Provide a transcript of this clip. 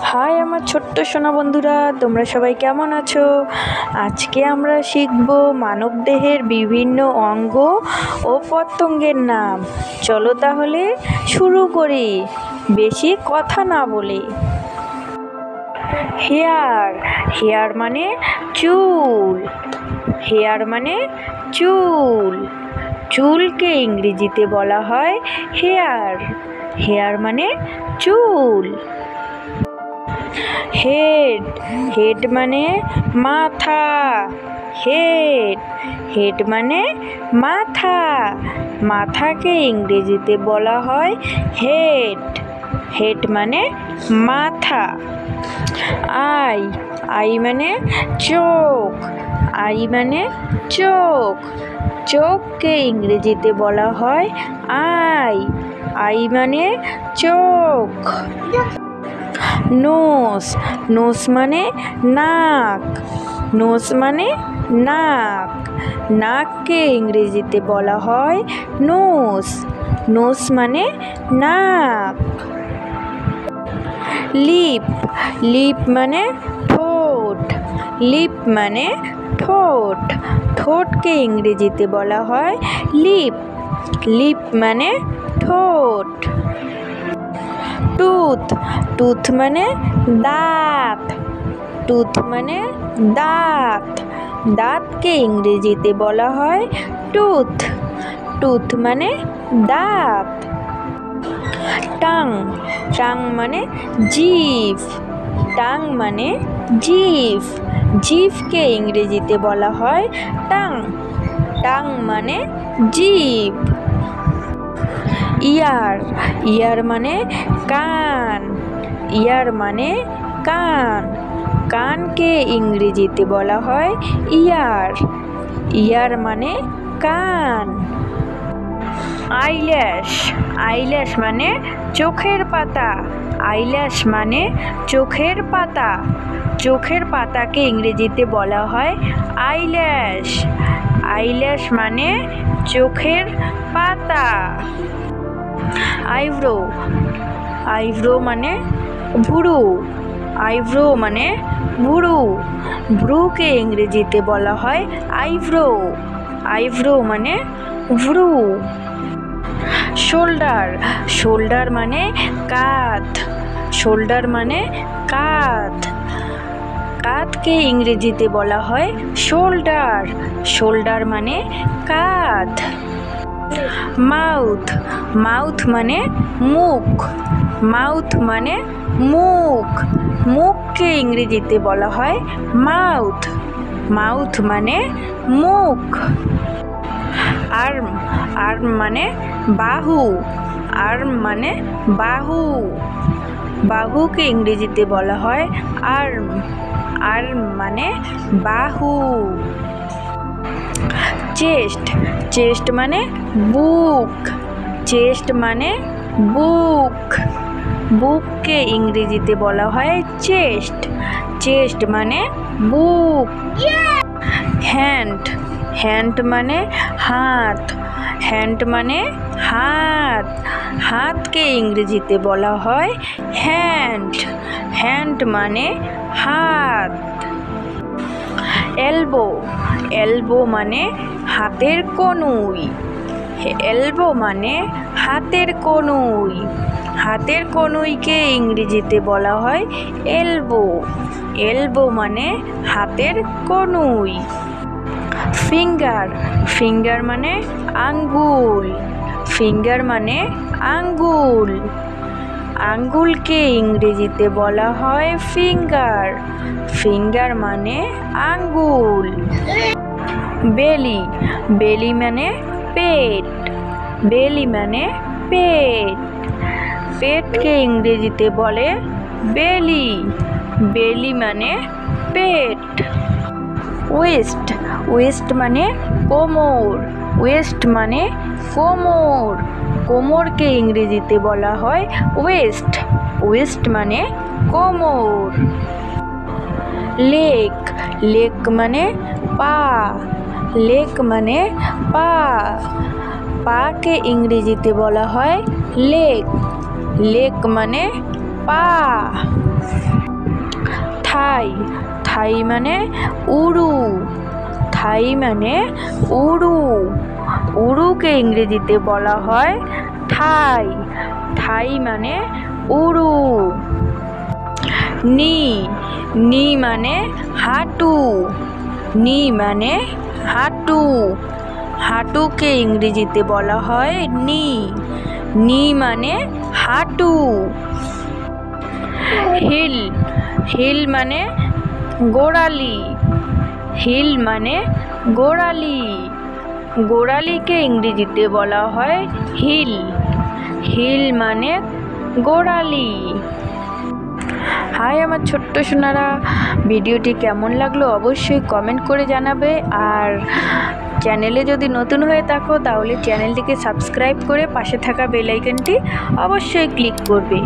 High আমার ছোট্ট সোনা বন্ধুরা, তোমরা সবাই কেমন আছো? আজকে আমরা শিখব মানবদেহের বিভিন্ন অঙ্গ ও প্রত্যঙ্গের নাম। চলো তাহলে শুরু করি, বেশি কথা না বলে। হেয়ার, হেয়ার মানে চুল। হেয়ার মানে চুল। চুলকে ইংরেজিতে বলা হয় হেয়ার। হেয়ার মানে চুল। হেড, হেড মানে মাথা। হেড, হেড মানে মাথা। মাথাকে ইংরেজিতে বলা হয় হেড। হেড মানে মাথা। আই, আই মানে চোখ। আই মানে চোখ। চোখকে ইংরেজিতে বলা হয় আই। আই মানে চোখ। নোজ, নোজ মানে নাক। নোজ মানে নাক। নাককে ইংরেজিতে বলা হয় নোজ। নোজ মানে নাক। লিপ, লিপ মানে ঠোঁট। লিপ মানে ঠোঁট। ঠোঁটকে ইংরেজিতে বলা হয় লিপ। লিপ মানে ঠোঁট। টুথ, টুথ মানে দাঁত। টুথ মানে দাঁত। দাঁতকে ইংরেজিতে বলা হয় টুথ। টুথ মানে দাঁত। টাং, টাং মানে জিভ। টাং মানে জিভ। জিভকে ইংরেজিতে বলা হয় টাং। টাং মানে জিভ। ইয়ার, ইয়ার মানে কান। ইয়ার মানে কান। কানকে ইংরেজিতে বলা হয় ইয়ার। ইয়ার মানে কান। আইল্যাশ, আইল্যাশ মানে চোখের পাতা। আইল্যাশ মানে চোখের পাতা। চোখের পাতাকে ইংরেজিতে বলা হয় আইল্যাশ। আইল্যাশ মানে চোখের পাতা। আইব্রো, আইব্রো মানে ভুরু। আইব্রো মানে ভুরু। ভ্রুকে ইংরেজিতে বলা হয় আইব্রো। আইব্রো মানে ভ্রু। শোল্ডার, শোল্ডার মানে কাঁধ। শোল্ডার মানে কাঁধ। কাঁধকে ইংরেজিতে বলা হয় শোল্ডার। শোল্ডার মানে কাঁধ। মাউথ, মাউথ মানে মুখ। মাউথ মানে মুখ। মুখকে ইংরেজিতে বলা হয় মাউথ। মাউথ মানে মুখ। আর্ম, আর্ম মানে বাহু। আর্ম মানে বাহু। বাহুকে ইংরেজিতে বলা হয় আর্ম। আর্ম মানে বাহু। চেস্ট, চেস্ট মানে বুক। চেস্ট মানে বুক। বুককে ইংরেজিতে বলা হয় চেস্ট। চেস্ট মানে বুক। হ্যান্ড, হ্যান্ড মানে হাত। হ্যান্ড মানে হাত। হাতকে ইংরেজিতে বলা হয় হ্যান্ড। হ্যান্ড মানে হাত। এলবো, এলবো মানে হাতের কনুই। এলবো মানে হাতের কনুই। হাতের কনুইকে ইংরেজিতে বলা হয় এলবো। এলবো মানে হাতের কনুই। ফিঙ্গার, ফিঙ্গার মানে আঙ্গুল। ফিঙ্গার মানে আঙ্গুল। আঙ্গুলকে ইংরেজিতে বলা হয় ফিঙ্গার। ফিঙ্গার মানে আঙ্গুল। বেলি, বেলি মানে পেট। বেলি মানে পেট। পেটকে ইংরেজিতে বলে বেলি। বেলি মানে পেট। ওয়েস্ট, ওয়েস্ট মানে কোমর। ওয়েস্ট মানে কোমর। কোমরকে ইংরেজিতে বলা হয় ওয়েস্ট। ওয়েস্ট মানে কোমর। লেগ, লেগ মানে পা। লেগ মানে পা। পাকে ইংরেজিতে বলা হয় লেগ। লেগ মানে পা। থাই, থাই মানে উড়ু, থাই মানে উড়ু, উড়ুকে ইংরেজিতে বলা হয় থাই, থাই মানে উড়ু। নি, নি মানে হাঁটু, নি মানে হাঁটু, হাঁটুকে ইংরেজিতে বলা হয় নি, নি মানে হাঁটু। হিল, হিল মানে গোড়ালি, হিল মানে গোড়ালি, গোড়ালিকে ইংরেজিতে বলা হয় হিল, হিল মানে গোড়ালি। হাই আমার ছোট্ট সোনারা, ভিডিওটি কেমন লাগলো অবশ্যই কমেন্ট করে জানাবে। আর চ্যানেলে যদি নতুন হয়ে থাকো তাহলে চ্যানেলটিকে সাবস্ক্রাইব করে পাশে থাকা বেল আইকনটি অবশ্যই ক্লিক করবে।